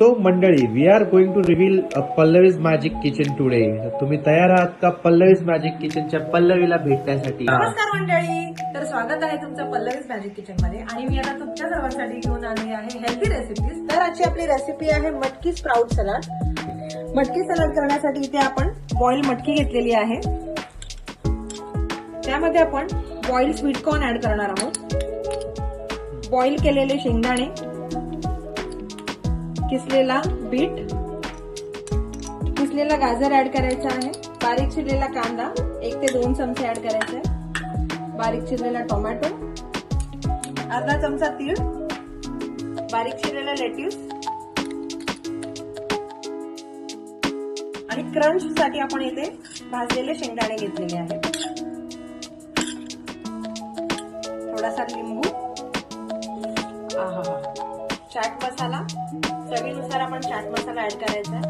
So मंडळी, we are going to reveal Pallavi's magic kitchen today. तुम्ही तयार आहात का पल्लवीज मॅजिक किचनच्या पल्लवीला भेटण्यासाठी? नमस्कार मंडळी, तर स्वागत आहे तुमचं पल्लवीज मॅजिक किचन मध्ये. आणि मी आता तुमच्या सर्वांसाठी घेऊन आली आहे हेल्दी रेसिपीज. तर आजची आपली रेसिपी आहे मटकी स्प्राउट सलाड. मटकी सलाड करण्यासाठी इथे आपण बॉईल मटकी घेतलेली आहे. त्यामध्ये आपण बॉईल स्वीट कॉर्न ऍड करणार आहोत, बॉईल केलेले शेंगदाणे, किसलेला बीट, किसलेला गाजर ऍड करायचा आहे, बारीक चिरलेला कांदा 1 ते 2 चमचे ऍड करायचा आहे, बारीक चिरलेला टोमॅटो, अर्धा चमचा तीळ, बारीक चिरलेला लेट्यूस आणि क्रंच साठी आपण इथे भाजलेले शेंगदाणे घेतलेले आहेत. थोडासा लिंबू, चाट मसाला, चवीनुसार आपण चाट मसाला ऍड करायचा आहे,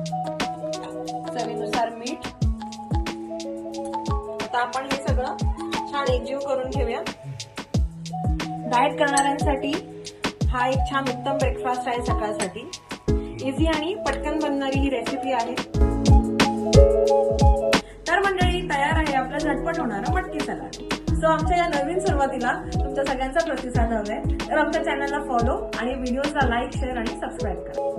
चवीनुसार मीठ. आता आपण हे सगळं छान एकजीव करून घेऊया. डाएट करणाऱ्यांसाठी हा एक छान उत्तम ब्रेकफास्ट आहे सकाळसाठी. इझी आणि पटकन बनणारी ही रेसिपी आहे. तर मंडळी, तयार आहे आपलं झटपट होणारं मटकी सलाड. सो आमच्या या नवीन सुरुवातीला तुमच्या सगळ्यांचा प्रतिसाद हवा आहे, तर आमच्या चॅनलला फॉलो आणि व्हिडिओजला लाईक, शेअर आणि सबस्क्राईब करा.